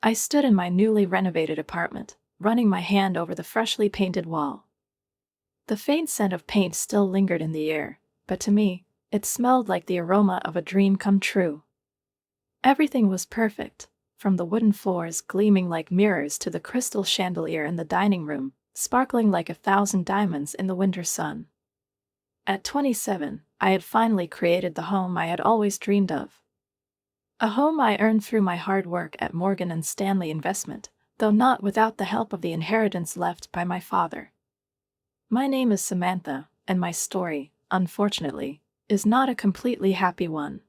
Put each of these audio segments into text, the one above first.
I stood in my newly renovated apartment, running my hand over the freshly painted wall. The faint scent of paint still lingered in the air, but to me, it smelled like the aroma of a dream come true. Everything was perfect, from the wooden floors gleaming like mirrors to the crystal chandelier in the dining room, sparkling like 1,000 diamonds in the winter sun. At 27, I had finally created the home I had always dreamed of. A home I earned through my hard work at Morgan & Stanley Investment, though not without the help of the inheritance left by my father. My name is Samantha, and my story, unfortunately, is not a completely happy one.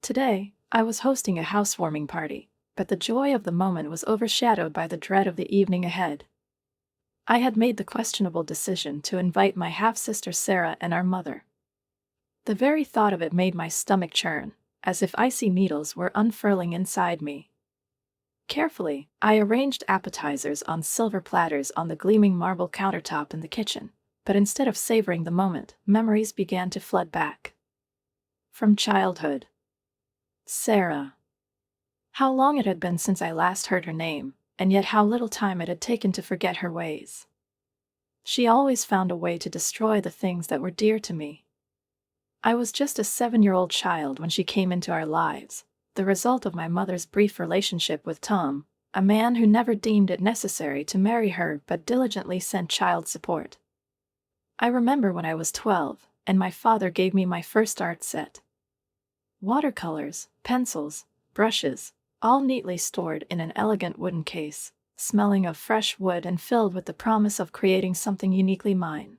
Today, I was hosting a housewarming party, but the joy of the moment was overshadowed by the dread of the evening ahead. I had made the questionable decision to invite my half-sister Sarah and our mother. The very thought of it made my stomach churn, as if icy needles were unfurling inside me. Carefully, I arranged appetizers on silver platters on the gleaming marble countertop in the kitchen, but instead of savoring the moment, memories began to flood back. From childhood. Sarah. How long it had been since I last heard her name, and yet how little time it had taken to forget her ways. She always found a way to destroy the things that were dear to me. I was just a 7-year-old child when she came into our lives, the result of my mother's brief relationship with Tom, a man who never deemed it necessary to marry her but diligently sent child support. I remember when I was 12, and my father gave me my first art set. Watercolors, pencils, brushes, all neatly stored in an elegant wooden case, smelling of fresh wood and filled with the promise of creating something uniquely mine.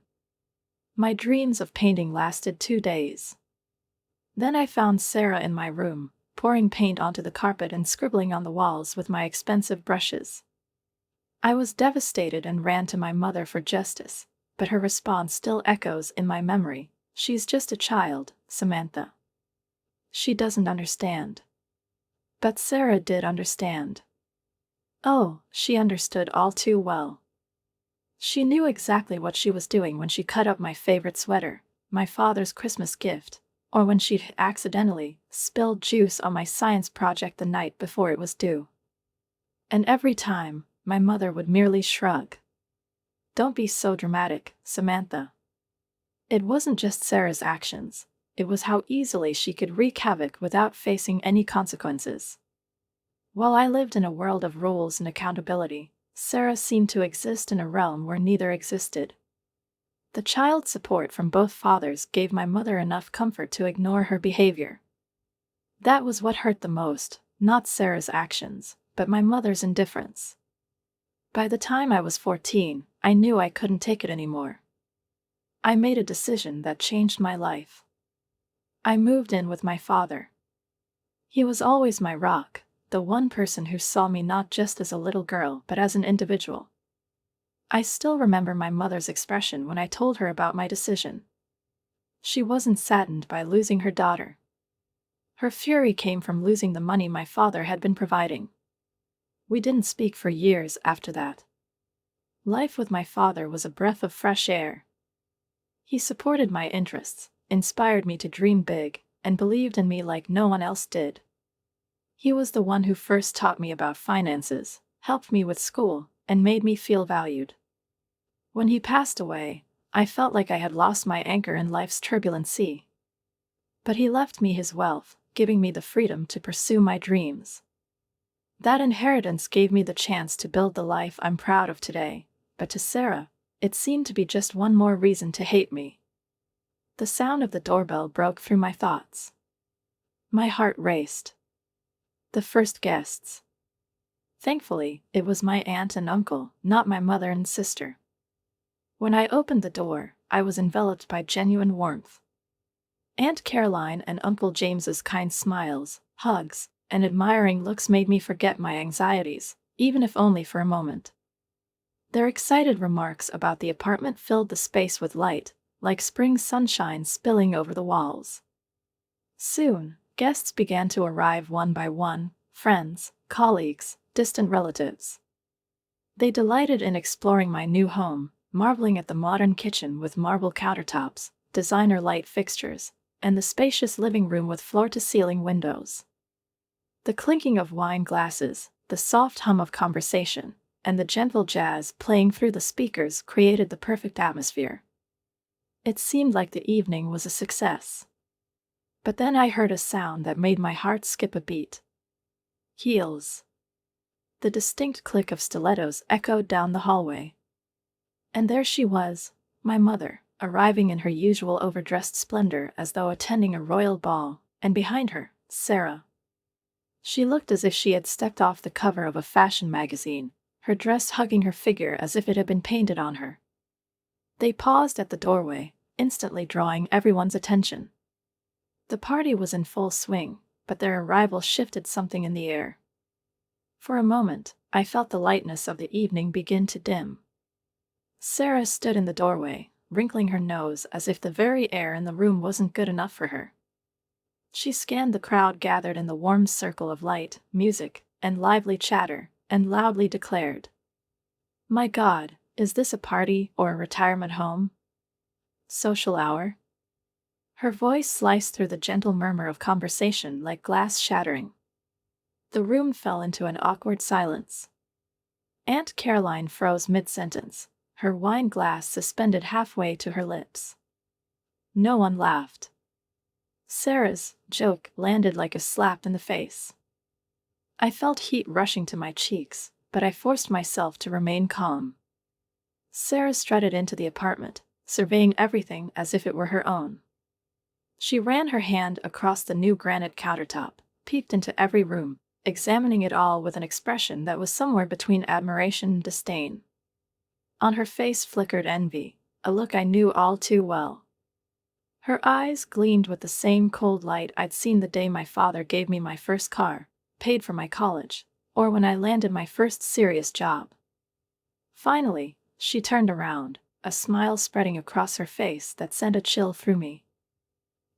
My dreams of painting lasted 2 days. Then I found Sarah in my room, pouring paint onto the carpet and scribbling on the walls with my expensive brushes. I was devastated and ran to my mother for justice, but her response still echoes in my memory. "She's just a child, Samantha. She doesn't understand." But Sarah did understand. Oh, she understood all too well. She knew exactly what she was doing when she cut up my favorite sweater, my father's Christmas gift, or when she'd accidentally spilled juice on my science project the night before it was due. And every time, my mother would merely shrug. "Don't be so dramatic, Samantha." It wasn't just Sarah's actions. It was how easily she could wreak havoc without facing any consequences. While I lived in a world of rules and accountability, Sarah seemed to exist in a realm where neither existed. The child support from both fathers gave my mother enough comfort to ignore her behavior. That was what hurt the most, not Sarah's actions, but my mother's indifference. By the time I was 14, I knew I couldn't take it anymore. I made a decision that changed my life. I moved in with my father. He was always my rock, the one person who saw me not just as a little girl but as an individual. I still remember my mother's expression when I told her about my decision. She wasn't saddened by losing her daughter. Her fury came from losing the money my father had been providing. We didn't speak for years after that. Life with my father was a breath of fresh air. He supported my interests, inspired me to dream big, and believed in me like no one else did. He was the one who first taught me about finances, helped me with school, and made me feel valued. When he passed away, I felt like I had lost my anchor in life's turbulent sea. But he left me his wealth, giving me the freedom to pursue my dreams. That inheritance gave me the chance to build the life I'm proud of today, but to Sarah, it seemed to be just one more reason to hate me. The sound of the doorbell broke through my thoughts. My heart raced. The first guests. Thankfully, it was my aunt and uncle, not my mother and sister. When I opened the door, I was enveloped by genuine warmth. Aunt Caroline and Uncle James's kind smiles, hugs, and admiring looks made me forget my anxieties, even if only for a moment. Their excited remarks about the apartment filled the space with light, like spring sunshine spilling over the walls. Soon, guests began to arrive one by one, friends, colleagues, distant relatives. They delighted in exploring my new home, marveling at the modern kitchen with marble countertops, designer light fixtures, and the spacious living room with floor-to-ceiling windows. The clinking of wine glasses, The soft hum of conversation and the gentle jazz playing through the speakers created the perfect atmosphere. It seemed like the evening was a success. But then I heard a sound that made my heart skip a beat. Heels. The distinct click of stilettos echoed down the hallway. And there she was, my mother, arriving in her usual overdressed splendor as though attending a royal ball, and behind her, Sarah. She looked as if she had stepped off the cover of a fashion magazine, her dress hugging her figure as if it had been painted on her. They paused at the doorway, instantly drawing everyone's attention. The party was in full swing, but their arrival shifted something in the air. For a moment, I felt the lightness of the evening begin to dim. Sarah stood in the doorway, wrinkling her nose as if the very air in the room wasn't good enough for her. She scanned the crowd gathered in the warm circle of light, music, and lively chatter, and loudly declared, "My God, is this a party or a retirement home? Social hour?" Her voice sliced through the gentle murmur of conversation like glass shattering. The room fell into an awkward silence. Aunt Caroline froze mid-sentence, her wine glass suspended halfway to her lips. No one laughed. Sarah's joke landed like a slap in the face. I felt heat rushing to my cheeks, but I forced myself to remain calm. Sarah strutted into the apartment, surveying everything as if it were her own. She ran her hand across the new granite countertop, peeked into every room, examining it all with an expression that was somewhere between admiration and disdain. On her face flickered envy, a look I knew all too well. Her eyes gleamed with the same cold light I'd seen the day my father gave me my first car, paid for my college, or when I landed my first serious job. Finally, she turned around, a smile spreading across her face that sent a chill through me.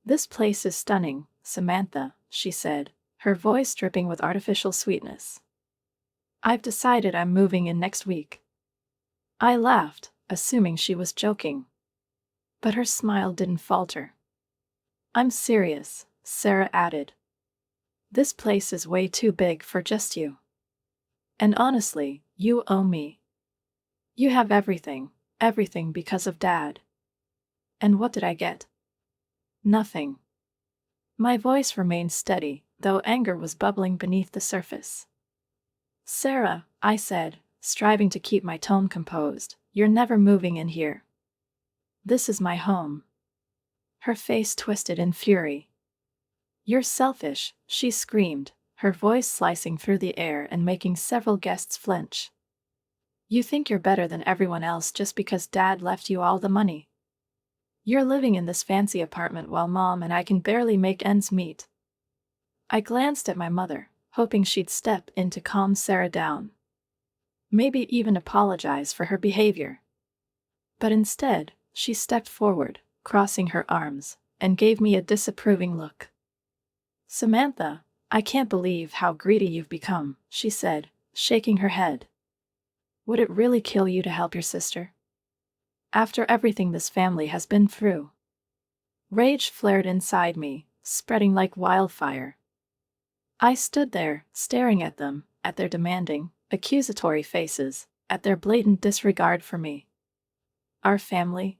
"This place is stunning, Samantha," she said, her voice dripping with artificial sweetness. "I've decided I'm moving in next week." I laughed, assuming she was joking. But her smile didn't falter. "I'm serious," Sarah added. "This place is way too big for just you. And honestly, you owe me. You have everything because of Dad." And what did I get? Nothing. My voice remained steady, though anger was bubbling beneath the surface. "Sarah," I said, striving to keep my tone composed, "you're never moving in here. This is my home." Her face twisted in fury. "You're selfish," she screamed, her voice slicing through the air and making several guests flinch. "You think you're better than everyone else just because Dad left you all the money. You're living in this fancy apartment while Mom and I can barely make ends meet." I glanced at my mother, hoping she'd step in to calm Sarah down. Maybe even apologize for her behavior. But instead, she stepped forward, crossing her arms, and gave me a disapproving look. "Samantha, I can't believe how greedy you've become," she said, shaking her head. "Would it really kill you to help your sister? After everything this family has been through?" Rage flared inside me, spreading like wildfire. I stood there, staring at them, at their demanding, accusatory faces, at their blatant disregard for me. "Our family?"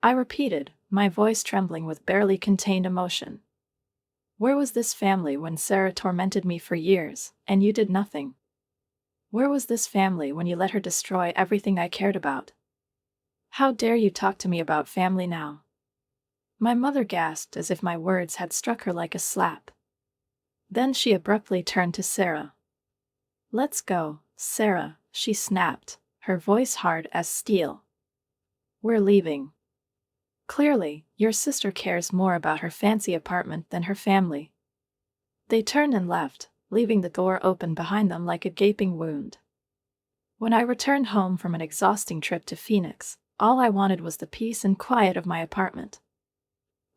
I repeated, my voice trembling with barely contained emotion. "Where was this family when Sarah tormented me for years, and you did nothing? Where was this family when you let her destroy everything I cared about? How dare you talk to me about family now?" My mother gasped as if my words had struck her like a slap. Then she abruptly turned to Sarah. "Let's go, Sarah," she snapped, her voice hard as steel. "We're leaving. Clearly, your sister cares more about her fancy apartment than her family." They turned and left, leaving the door open behind them like a gaping wound. When I returned home from an exhausting trip to Phoenix, all I wanted was the peace and quiet of my apartment.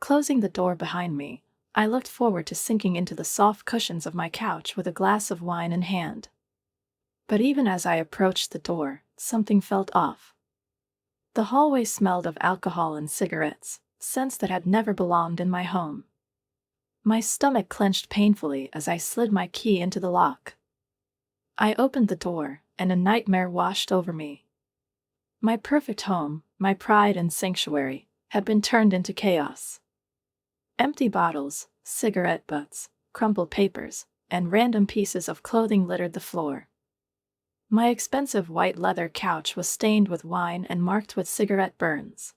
Closing the door behind me, I looked forward to sinking into the soft cushions of my couch with a glass of wine in hand. But even as I approached the door, something felt off. The hallway smelled of alcohol and cigarettes, scents that had never belonged in my home. My stomach clenched painfully as I slid my key into the lock. I opened the door, and a nightmare washed over me. My perfect home, my pride and sanctuary, had been turned into chaos. Empty bottles, cigarette butts, crumpled papers, and random pieces of clothing littered the floor. My expensive white leather couch was stained with wine and marked with cigarette burns.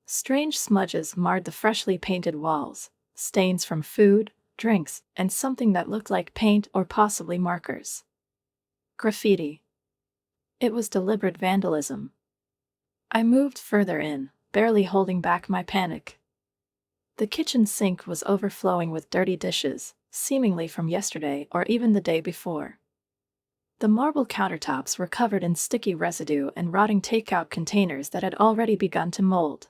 Strange smudges marred the freshly painted walls, stains from food, drinks, and something that looked like paint or possibly markers. Graffiti. It was deliberate vandalism. I moved further in, barely holding back my panic. The kitchen sink was overflowing with dirty dishes, seemingly from yesterday or even the day before. The marble countertops were covered in sticky residue and rotting takeout containers that had already begun to mold.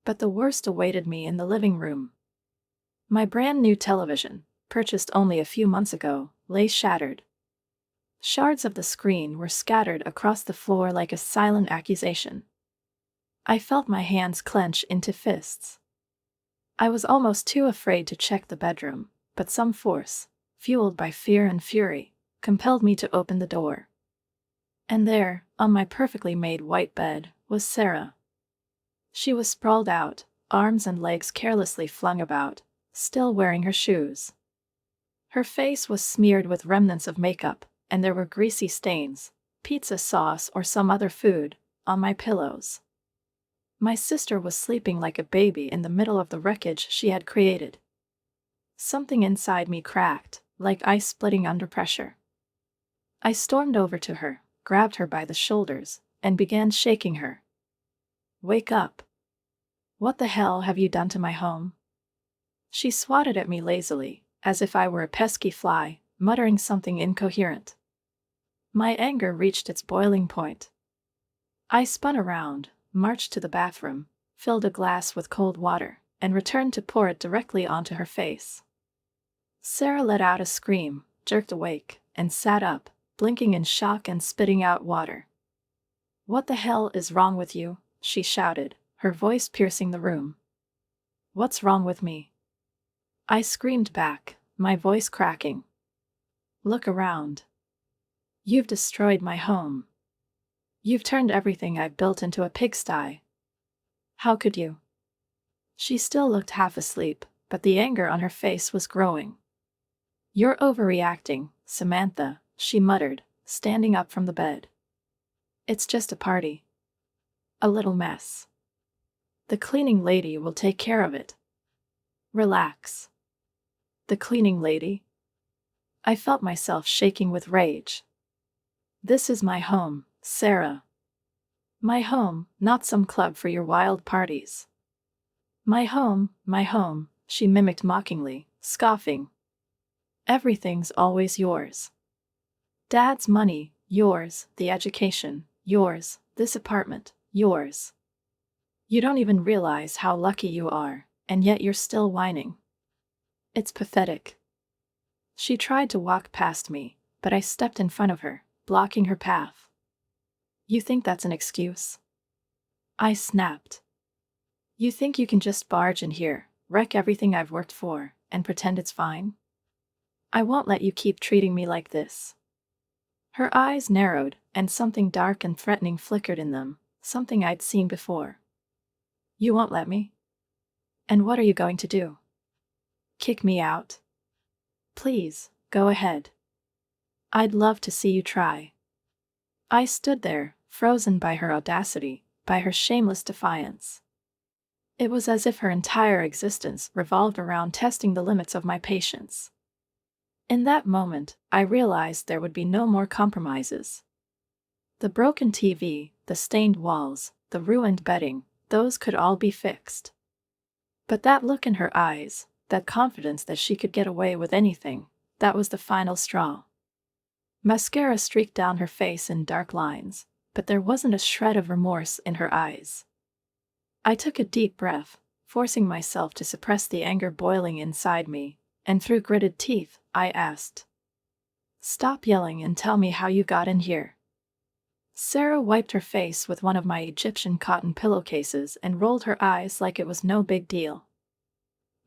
But the worst awaited me in the living room. My brand new television, purchased only a few months ago, lay shattered. Shards of the screen were scattered across the floor like a silent accusation. I felt my hands clench into fists. I was almost too afraid to check the bedroom, but some force, fueled by fear and fury, compelled me to open the door. And there, on my perfectly made white bed, was Sarah. She was sprawled out, arms and legs carelessly flung about, still wearing her shoes. Her face was smeared with remnants of makeup, and there were greasy stains, pizza sauce or some other food, on my pillows. My sister was sleeping like a baby in the middle of the wreckage she had created. Something inside me cracked, like ice splitting under pressure. I stormed over to her, grabbed her by the shoulders, and began shaking her. "Wake up. What the hell have you done to my home?" She swatted at me lazily, as if I were a pesky fly, muttering something incoherent. My anger reached its boiling point. I spun around, marched to the bathroom, filled a glass with cold water, and returned to pour it directly onto her face. Sarah let out a scream, jerked awake, and sat up, blinking in shock and spitting out water. "What the hell is wrong with you?" she shouted, her voice piercing the room. "What's wrong with me?" I screamed back, my voice cracking. "Look around. You've destroyed my home. You've turned everything I've built into a pigsty. How could you?" She still looked half asleep, but the anger on her face was growing. "You're overreacting, Samantha," she muttered, standing up from the bed. "It's just a party. A little mess. The cleaning lady will take care of it. Relax." The cleaning lady? I felt myself shaking with rage. "This is my home, Sarah. My home, not some club for your wild parties. My home," she mimicked mockingly, scoffing. "Everything's always yours. Dad's money, yours, the education, yours, this apartment, yours. You don't even realize how lucky you are, and yet you're still whining. It's pathetic." She tried to walk past me, but I stepped in front of her, blocking her path. "You think that's an excuse?" I snapped. "You think you can just barge in here, wreck everything I've worked for, and pretend it's fine? I won't let you keep treating me like this." Her eyes narrowed, and something dark and threatening flickered in them, something I'd seen before. "You won't let me? And what are you going to do? Kick me out? Please, go ahead. I'd love to see you try." I stood there, frozen by her audacity, by her shameless defiance. It was as if her entire existence revolved around testing the limits of my patience. In that moment, I realized there would be no more compromises. The broken TV, the stained walls, the ruined bedding, those could all be fixed. But that look in her eyes, that confidence that she could get away with anything, that was the final straw. Mascara streaked down her face in dark lines, but there wasn't a shred of remorse in her eyes. I took a deep breath, forcing myself to suppress the anger boiling inside me, and through gritted teeth, I asked, "Stop yelling and tell me how you got in here." Sarah wiped her face with one of my Egyptian cotton pillowcases and rolled her eyes like it was no big deal.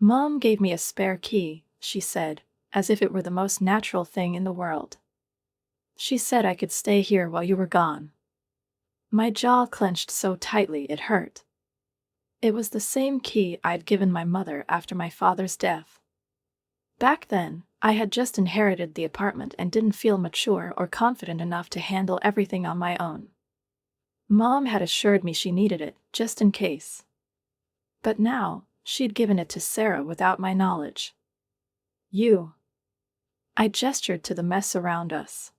"Mom gave me a spare key," she said, as if it were the most natural thing in the world. She said I could stay here while you were gone. My jaw clenched so tightly it hurt. It was the same key I'd given my mother after my father's death. Back then, I had just inherited the apartment and didn't feel mature or confident enough to handle everything on my own. Mom had assured me she needed it, just in case. But now, she'd given it to Sarah without my knowledge. You. I gestured to the mess around us.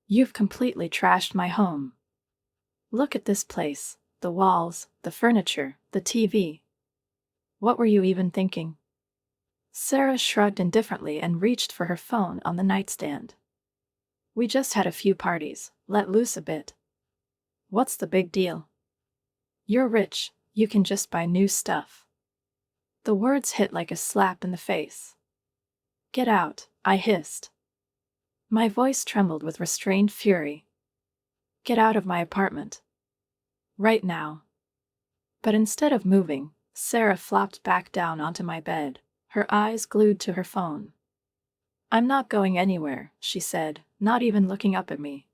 You've completely trashed my home. Look at this place, the walls, the furniture, the TV. What were you even thinking? Sarah shrugged indifferently and reached for her phone on the nightstand. We just had a few parties, let loose a bit. What's the big deal? You're rich, you can just buy new stuff. The words hit like a slap in the face. Get out, I hissed. My voice trembled with restrained fury. Get out of my apartment. Right now. But instead of moving, Sarah flopped back down onto my bed, her eyes glued to her phone. I'm not going anywhere, she said, not even looking up at me.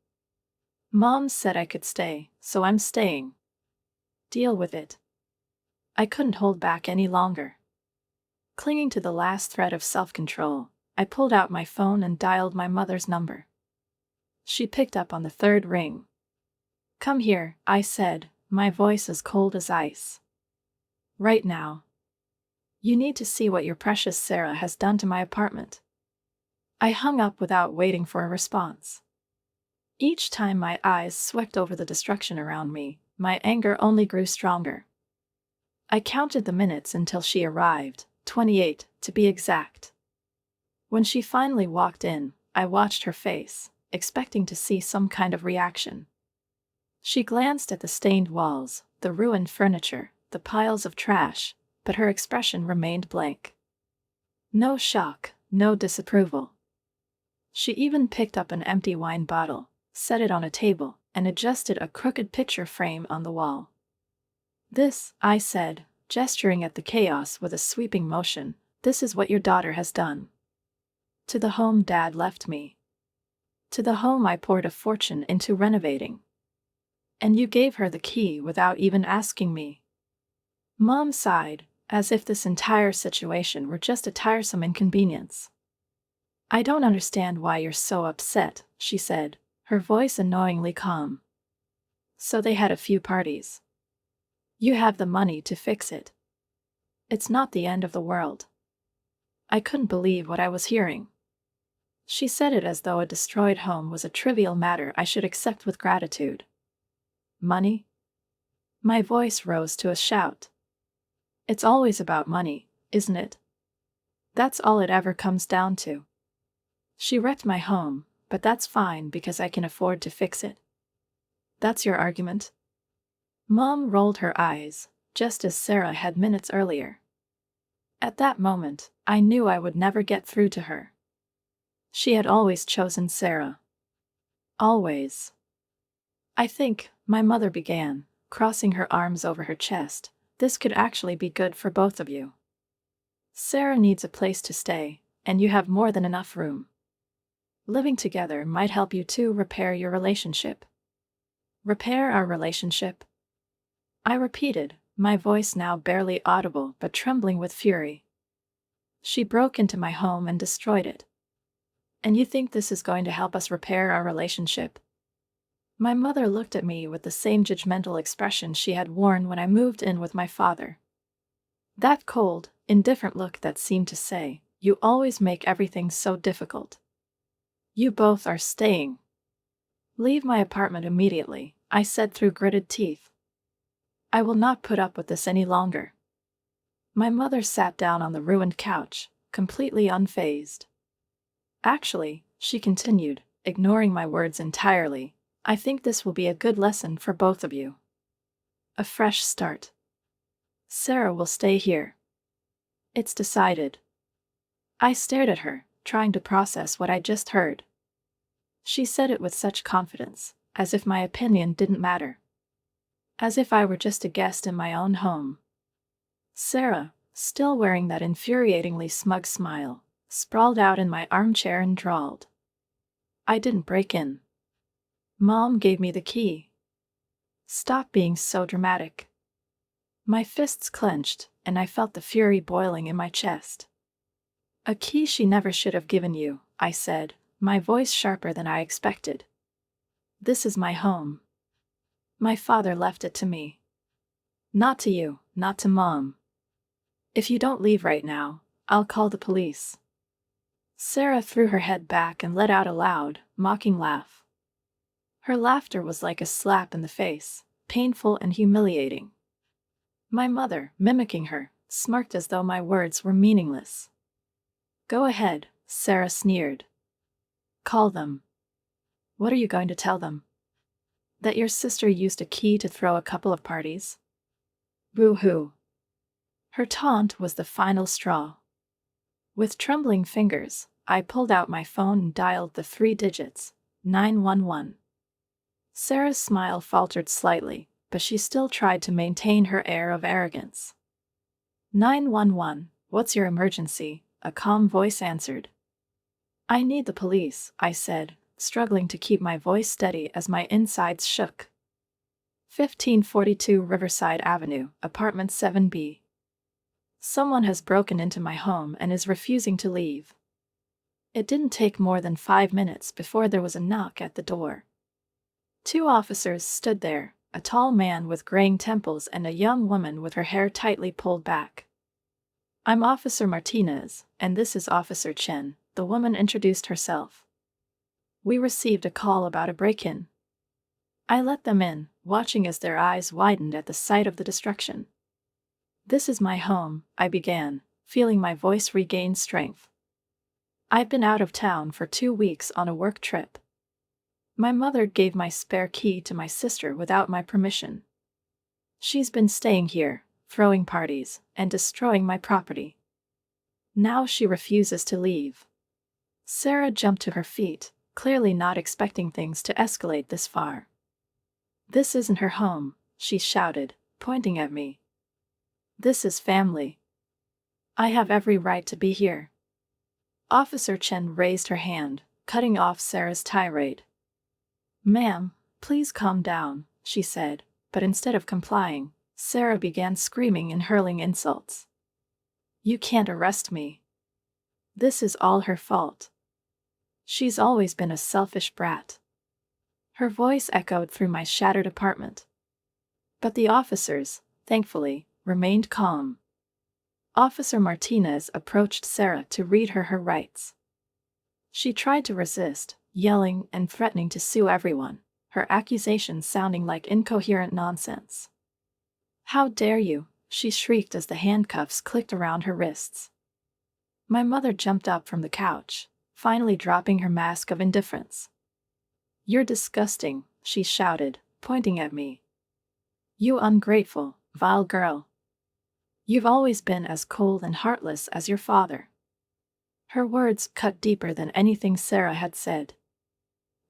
Mom said I could stay, so I'm staying. Deal with it. I couldn't hold back any longer. Clinging to the last thread of self-control, I pulled out my phone and dialed my mother's number. She picked up on the third ring. Come here, I said, my voice as cold as ice. Right now. You need to see what your precious Sarah has done to my apartment. I hung up without waiting for a response. Each time my eyes swept over the destruction around me, my anger only grew stronger. I counted the minutes until she arrived, 28, to be exact. When she finally walked in, I watched her face, expecting to see some kind of reaction. She glanced at the stained walls, the ruined furniture, the piles of trash, but her expression remained blank. No shock, no disapproval. She even picked up an empty wine bottle, set it on a table, and adjusted a crooked picture frame on the wall. This, I said, gesturing at the chaos with a sweeping motion, this is what your daughter has done. To the home Dad left me. To the home I poured a fortune into renovating. And you gave her the key without even asking me. Mom sighed, as if this entire situation were just a tiresome inconvenience. I don't understand why you're so upset, she said, her voice annoyingly calm. So they had a few parties. You have the money to fix it. It's not the end of the world. I couldn't believe what I was hearing. She said it as though a destroyed home was a trivial matter I should accept with gratitude. Money? My voice rose to a shout. It's always about money, isn't it? That's all it ever comes down to. She wrecked my home, but that's fine because I can afford to fix it. That's your argument? Mom rolled her eyes, just as Sarah had minutes earlier. At that moment, I knew I would never get through to her. She had always chosen Sarah. Always. I think, my mother began, crossing her arms over her chest, this could actually be good for both of you. Sarah needs a place to stay, and you have more than enough room. Living together might help you two repair your relationship. Repair our relationship? I repeated, my voice now barely audible but trembling with fury. She broke into my home and destroyed it. And you think this is going to help us repair our relationship? My mother looked at me with the same judgmental expression she had worn when I moved in with my father. That cold, indifferent look that seemed to say, you always make everything so difficult. You both are staying. Leave my apartment immediately, I said through gritted teeth. I will not put up with this any longer. My mother sat down on the ruined couch, completely unfazed. Actually, she continued, ignoring my words entirely, I think this will be a good lesson for both of you. A fresh start. Sarah will stay here. It's decided. I stared at her, trying to process what I just heard. She said it with such confidence, as if my opinion didn't matter. As if I were just a guest in my own home. Sarah, still wearing that infuriatingly smug smile, sprawled out in my armchair and drawled. I didn't break in. Mom gave me the key. Stop being so dramatic. My fists clenched, and I felt the fury boiling in my chest. A key she never should have given you, I said, my voice sharper than I expected. This is my home. My father left it to me. Not to you, not to Mom. If you don't leave right now, I'll call the police. Sarah threw her head back and let out a loud, mocking laugh. Her laughter was like a slap in the face, painful and humiliating. My mother, mimicking her, smirked as though my words were meaningless. Go ahead, Sarah sneered. Call them. What are you going to tell them? That your sister used a key to throw a couple of parties? Boo-hoo. Her taunt was the final straw. With trembling fingers, I pulled out my phone and dialed the 3 digits, 911. Sarah's smile faltered slightly, but she still tried to maintain her air of arrogance. 911, what's your emergency? A calm voice answered. I need the police, I said, struggling to keep my voice steady as my insides shook. 1542 Riverside Avenue, Apartment 7B. Someone has broken into my home and is refusing to leave. It didn't take more than 5 minutes before there was a knock at the door. 2 officers stood there, a tall man with graying temples and a young woman with her hair tightly pulled back. I'm Officer Martinez, and this is Officer Chen, the woman introduced herself. We received a call about a break-in. I let them in, watching as their eyes widened at the sight of the destruction. This is my home, I began, feeling my voice regain strength. I've been out of town for 2 weeks on a work trip. My mother gave my spare key to my sister without my permission. She's been staying here, throwing parties, and destroying my property. Now she refuses to leave. Sarah jumped to her feet, clearly not expecting things to escalate this far. This isn't her home, she shouted, pointing at me. This is family. I have every right to be here. Officer Chen raised her hand, cutting off Sarah's tirade. Ma'am, please calm down, she said, but instead of complying, Sarah began screaming and hurling insults. You can't arrest me. This is all her fault. She's always been a selfish brat. Her voice echoed through my shattered apartment. But the officers, thankfully, remained calm. Officer Martinez approached Sarah to read her rights. She tried to resist, yelling and threatening to sue everyone, her accusations sounding like incoherent nonsense. How dare you, she shrieked as the handcuffs clicked around her wrists. My mother jumped up from the couch, finally dropping her mask of indifference. You're disgusting, she shouted, pointing at me. You ungrateful, vile girl. You've always been as cold and heartless as your father. Her words cut deeper than anything Sarah had said.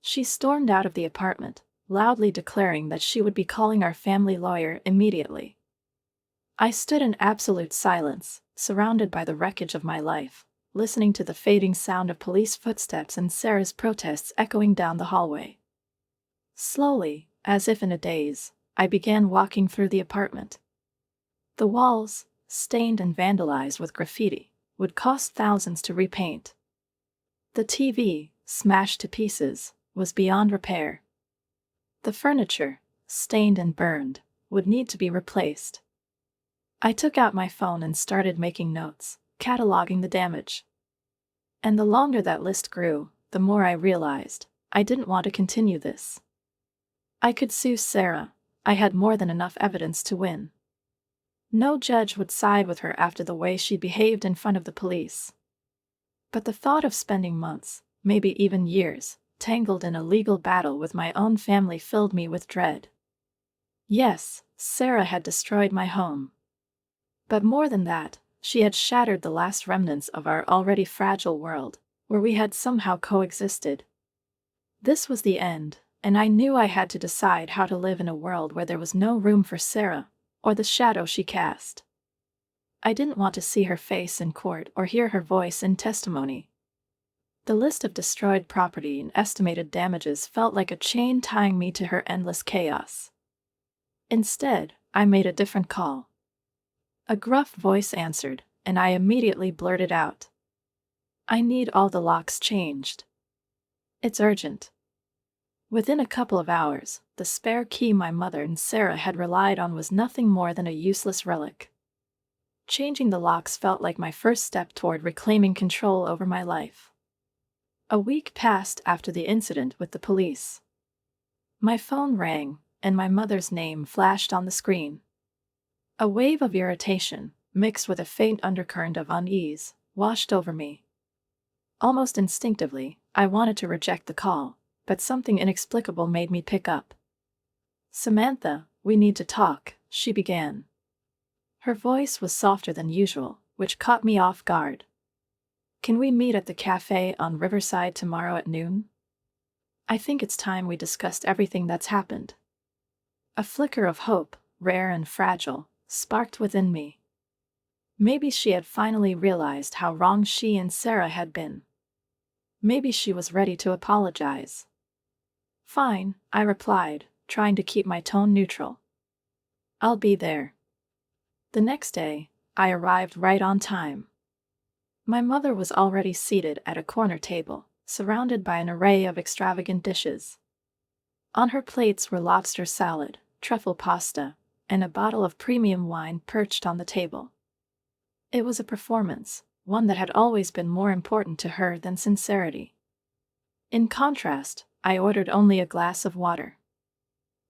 She stormed out of the apartment, loudly declaring that she would be calling our family lawyer immediately. I stood in absolute silence, surrounded by the wreckage of my life, listening to the fading sound of police footsteps and Sarah's protests echoing down the hallway. Slowly, as if in a daze, I began walking through the apartment. The walls, stained and vandalized with graffiti, would cost thousands to repaint. The TV, smashed to pieces, was beyond repair. The furniture, stained and burned, would need to be replaced. I took out my phone and started making notes, cataloging the damage. And the longer that list grew, the more I realized I didn't want to continue this. I could sue Sarah. I had more than enough evidence to win. No judge would side with her after the way she behaved in front of the police. But the thought of spending months, maybe even years, tangled in a legal battle with my own family filled me with dread. Yes, Sarah had destroyed my home. But more than that, she had shattered the last remnants of our already fragile world, where we had somehow coexisted. This was the end, and I knew I had to decide how to live in a world where there was no room for Sarah, or the shadow she cast. I didn't want to see her face in court or hear her voice in testimony. The list of destroyed property and estimated damages felt like a chain tying me to her endless chaos. Instead, I made a different call. A gruff voice answered, and I immediately blurted out, "I need all the locks changed. It's urgent." Within a couple of hours, the spare key my mother and Sarah had relied on was nothing more than a useless relic. Changing the locks felt like my first step toward reclaiming control over my life. A week passed after the incident with the police. My phone rang, and my mother's name flashed on the screen. A wave of irritation, mixed with a faint undercurrent of unease, washed over me. Almost instinctively, I wanted to reject the call, but something inexplicable made me pick up. "Samantha, we need to talk," she began. Her voice was softer than usual, which caught me off guard. "Can we meet at the cafe on Riverside tomorrow at noon? I think it's time we discussed everything that's happened." A flicker of hope, rare and fragile, sparked within me. Maybe she had finally realized how wrong she and Sarah had been. Maybe she was ready to apologize. "Fine," I replied, trying to keep my tone neutral. "I'll be there." The next day, I arrived right on time. My mother was already seated at a corner table, surrounded by an array of extravagant dishes. On her plates were lobster salad, truffle pasta, and a bottle of premium wine perched on the table. It was a performance, one that had always been more important to her than sincerity. In contrast, I ordered only a glass of water.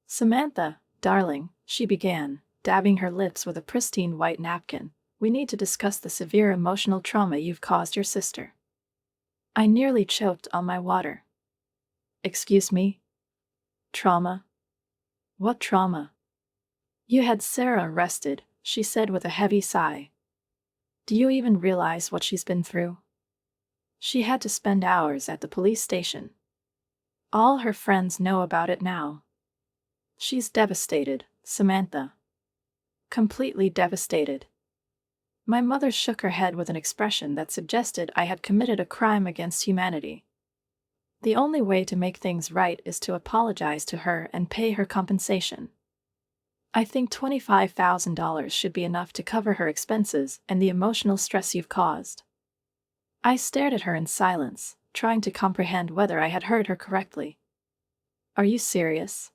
"Samantha, darling," she began, dabbing her lips with a pristine white napkin, "we need to discuss the severe emotional trauma you've caused your sister." I nearly choked on my water. "Excuse me? Trauma? What trauma?" "You had Sarah arrested," she said with a heavy sigh. "Do you even realize what she's been through? She had to spend hours at the police station. All her friends know about it now. She's devastated, Samantha. Completely devastated." My mother shook her head with an expression that suggested I had committed a crime against humanity. "The only way to make things right is to apologize to her and pay her compensation. I think $25,000 should be enough to cover her expenses and the emotional stress you've caused." I stared at her in silence, trying to comprehend whether I had heard her correctly. "Are you serious?"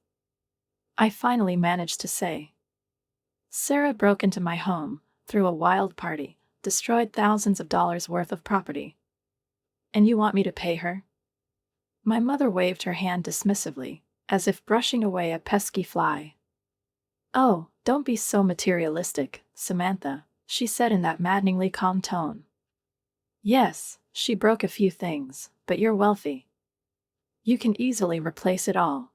I finally managed to say. "Sarah broke into my home, threw a wild party, destroyed thousands of dollars worth of property. And you want me to pay her?" My mother waved her hand dismissively, as if brushing away a pesky fly. "Oh, don't be so materialistic, Samantha," she said in that maddeningly calm tone. "Yes, she broke a few things, but you're wealthy. You can easily replace it all.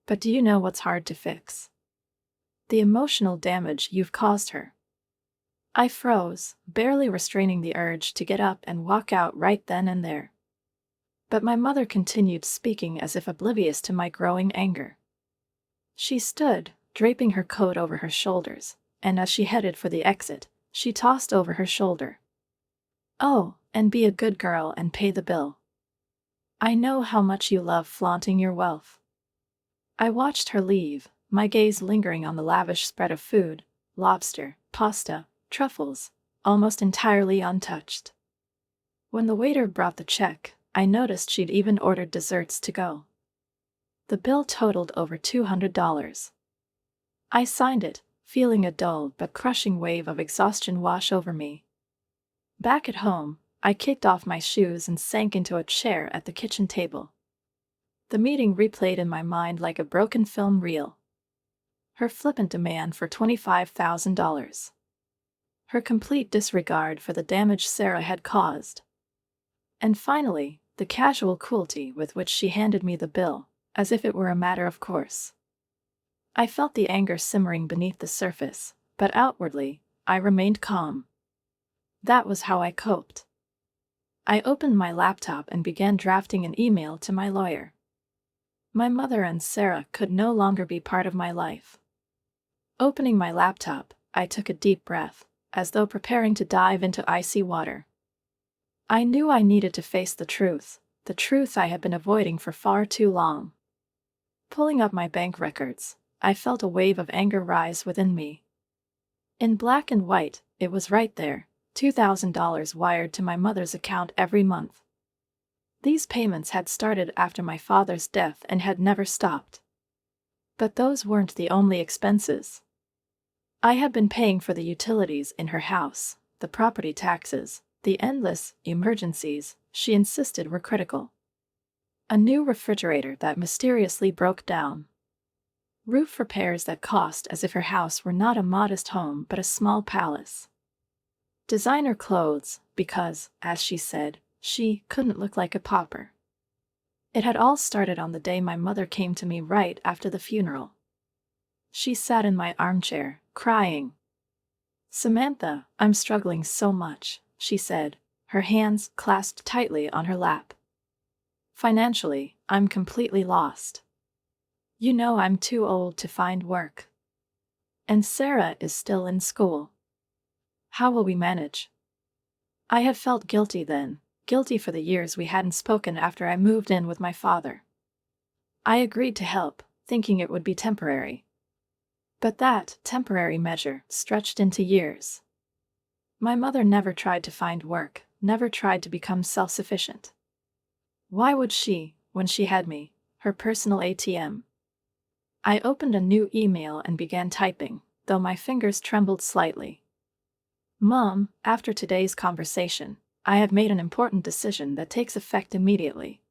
But do you know what's hard to fix? The emotional damage you've caused her." I froze, barely restraining the urge to get up and walk out right then and there. But my mother continued speaking as if oblivious to my growing anger. She stood, draping her coat over her shoulders, and as she headed for the exit, she tossed over her shoulder, "Oh, and be a good girl and pay the bill. I know how much you love flaunting your wealth." I watched her leave, my gaze lingering on the lavish spread of food, lobster, pasta, truffles, almost entirely untouched. When the waiter brought the check, I noticed she'd even ordered desserts to go. The bill totaled over $200. I signed it, feeling a dull but crushing wave of exhaustion wash over me. Back at home, I kicked off my shoes and sank into a chair at the kitchen table. The meeting replayed in my mind like a broken film reel. Her flippant demand for $25,000. Her complete disregard for the damage Sarah had caused. And finally, the casual cruelty with which she handed me the bill, as if it were a matter of course. I felt the anger simmering beneath the surface, but outwardly, I remained calm. That was how I coped. I opened my laptop and began drafting an email to my lawyer. My mother and Sarah could no longer be part of my life. Opening my laptop, I took a deep breath, as though preparing to dive into icy water. I knew I needed to face the truth I had been avoiding for far too long. Pulling up my bank records, I felt a wave of anger rise within me. In black and white, it was right there, $2,000 wired to my mother's account every month. These payments had started after my father's death and had never stopped. But those weren't the only expenses. I had been paying for the utilities in her house, the property taxes, the endless emergencies she insisted were critical. A new refrigerator that mysteriously broke down. Roof repairs that cost as if her house were not a modest home but a small palace. Designer clothes because, as she said, she couldn't look like a pauper. It had all started on the day my mother came to me right after the funeral. She sat in my armchair, crying. "Samantha, I'm struggling so much," she said, her hands clasped tightly on her lap. "Financially, I'm completely lost. You know I'm too old to find work. And Sarah is still in school. How will we manage?" I had felt guilty then, guilty for the years we hadn't spoken after I moved in with my father. I agreed to help, thinking it would be temporary. But that temporary measure stretched into years. My mother never tried to find work, never tried to become self-sufficient. Why would she, when she had me, her personal ATM? I opened a new email and began typing, though my fingers trembled slightly. "Mom, after today's conversation, I have made an important decision that takes effect immediately.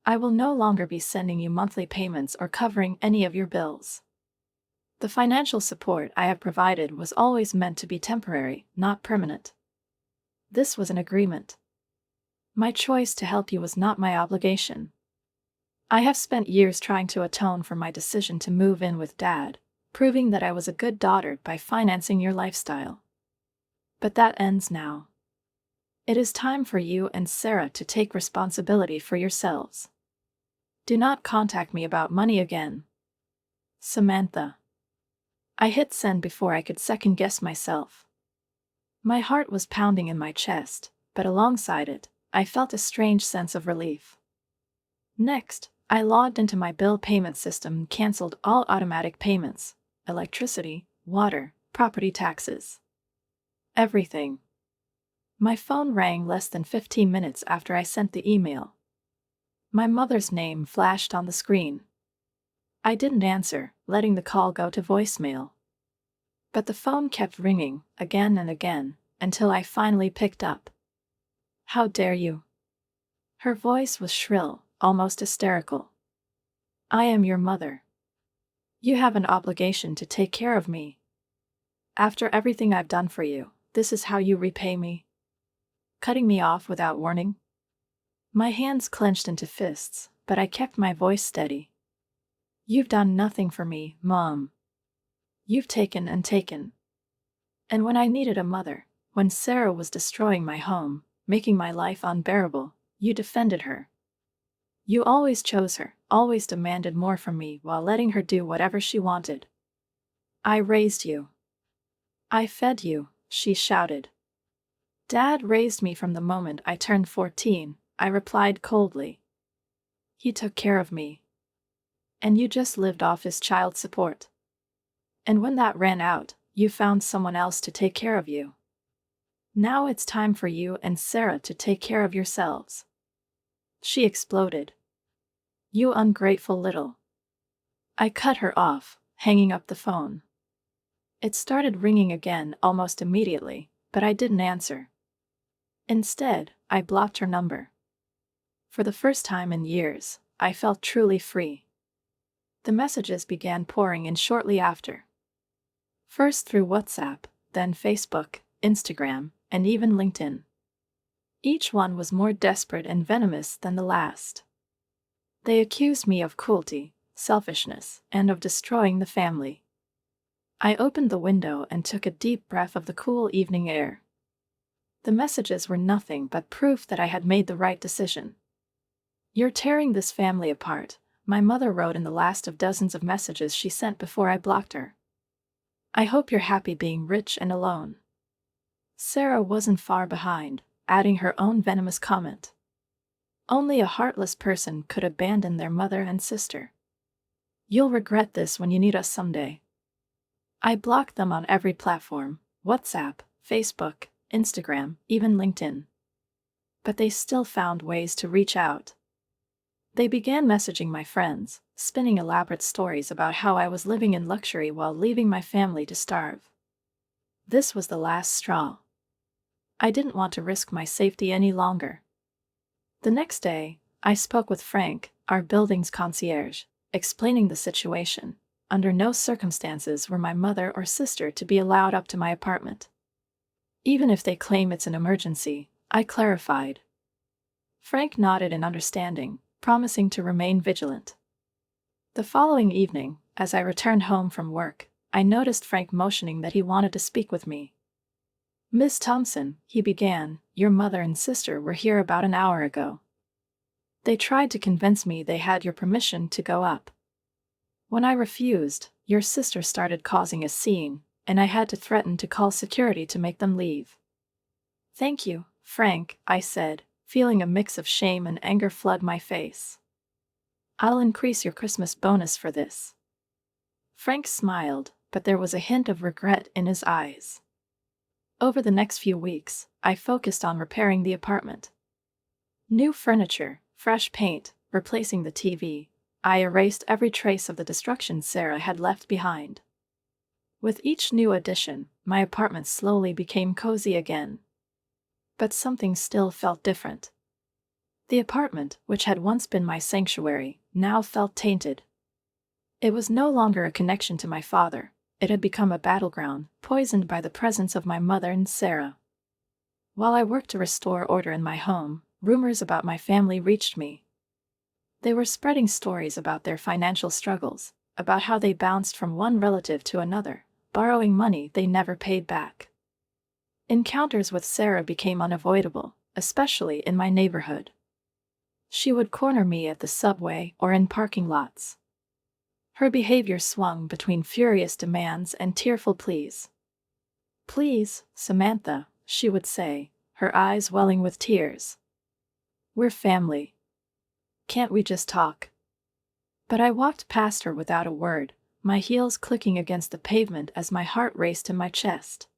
I will no longer be sending you monthly payments or covering any of your bills. The financial support I have provided was always meant to be temporary, not permanent. This was an agreement. My choice to help you was not my obligation. I have spent years trying to atone for my decision to move in with Dad, proving that I was a good daughter by financing your lifestyle. But that ends now. It is time for you and Sarah to take responsibility for yourselves. Do not contact me about money again. Samantha." I hit send before I could second-guess myself. My heart was pounding in my chest, but alongside it, I felt a strange sense of relief. Next, I logged into my bill payment system and canceled all automatic payments: electricity, water, property taxes. Everything. My phone rang less than 15 minutes after I sent the email. My mother's name flashed on the screen. I didn't answer, letting the call go to voicemail. But the phone kept ringing, again and again, until I finally picked up. "How dare you?" Her voice was shrill, almost hysterical. "I am your mother. You have an obligation to take care of me. After everything I've done for you, this is how you repay me? Cutting me off without warning?" My hands clenched into fists, but I kept my voice steady. "You've done nothing for me, Mom. You've taken and taken. And when I needed a mother, when Sarah was destroying my home, making my life unbearable, you defended her. You always chose her, always demanded more from me while letting her do whatever she wanted. I raised you. I fed you," she shouted. "Dad raised me from the moment I turned 14, I replied coldly. "He took care of me. And you just lived off his child support. And when that ran out, you found someone else to take care of you. Now it's time for you and Sarah to take care of yourselves." She exploded. "You ungrateful little." I cut her off, hanging up the phone. It started ringing again almost immediately, but I didn't answer. Instead, I blocked her number. For the first time in years, I felt truly free. The messages began pouring in shortly after. First through WhatsApp, then Facebook, Instagram, and even LinkedIn. Each one was more desperate and venomous than the last. They accused me of cruelty, selfishness, and of destroying the family. I opened the window and took a deep breath of the cool evening air. The messages were nothing but proof that I had made the right decision. "You're tearing this family apart," my mother wrote in the last of dozens of messages she sent before I blocked her. "I hope you're happy being rich and alone." Sarah wasn't far behind. adding her own venomous comment. Only a heartless person could abandon their mother and sister. You'll regret this when you need us someday. I blocked them on every platform: WhatsApp, Facebook, Instagram, even LinkedIn. But they still found ways to reach out. They began messaging my friends, spinning elaborate stories about how I was living in luxury while leaving my family to starve. This was the last straw. I didn't want to risk my safety any longer. The next day, I spoke with Frank, our building's concierge, explaining the situation. Under no circumstances were my mother or sister to be allowed up to my apartment. Even if they claim it's an emergency, I clarified. Frank nodded in understanding, promising to remain vigilant. The following evening, as I returned home from work, I noticed Frank motioning that he wanted to speak with me. "Miss Thompson," he began, "your mother and sister were here about an hour ago. They tried to convince me they had your permission to go up. When I refused, your sister started causing a scene, and I had to threaten to call security to make them leave." "Thank you, Frank," I said, feeling a mix of shame and anger flood my face. "I'll increase your Christmas bonus for this." Frank smiled, but there was a hint of regret in his eyes. Over the next few weeks, I focused on repairing the apartment. New furniture, fresh paint, replacing the TV. I erased every trace of the destruction Sarah had left behind. With each new addition, my apartment slowly became cozy again. But something still felt different. The apartment, which had once been my sanctuary, now felt tainted. It was no longer a connection to my father. It had become a battleground, poisoned by the presence of my mother and Sarah. While I worked to restore order in my home, rumors about my family reached me. They were spreading stories about their financial struggles, about how they bounced from one relative to another, borrowing money they never paid back. Encounters with Sarah became unavoidable, especially in my neighborhood. She would corner me at the subway or in parking lots. Her behavior swung between furious demands and tearful pleas. "Please, Samantha," she would say, her eyes welling with tears. "We're family. Can't we just talk?" But I walked past her without a word, my heels clicking against the pavement as my heart raced in my chest.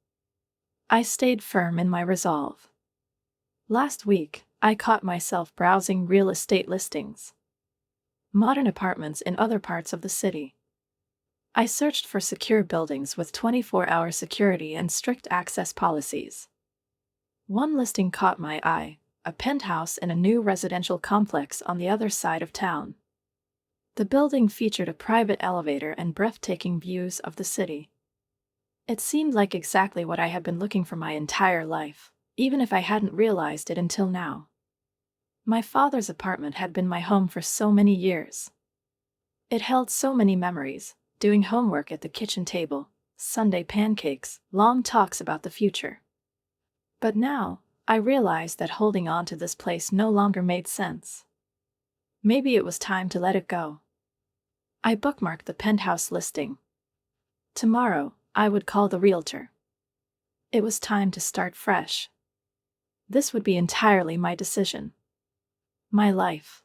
I stayed firm in my resolve. Last week, I caught myself browsing real estate listings. Modern apartments in other parts of the city. I searched for secure buildings with 24-hour security and strict access policies. One listing caught my eye, a penthouse in a new residential complex on the other side of town. The building featured a private elevator and breathtaking views of the city. It seemed like exactly what I had been looking for my entire life, even if I hadn't realized it until now. My father's apartment had been my home for so many years. It held so many memories: doing homework at the kitchen table, Sunday pancakes, long talks about the future. But now, I realized that holding on to this place no longer made sense. Maybe it was time to let it go. I bookmarked the penthouse listing. Tomorrow, I would call the realtor. It was time to start fresh. This would be entirely my decision. My life.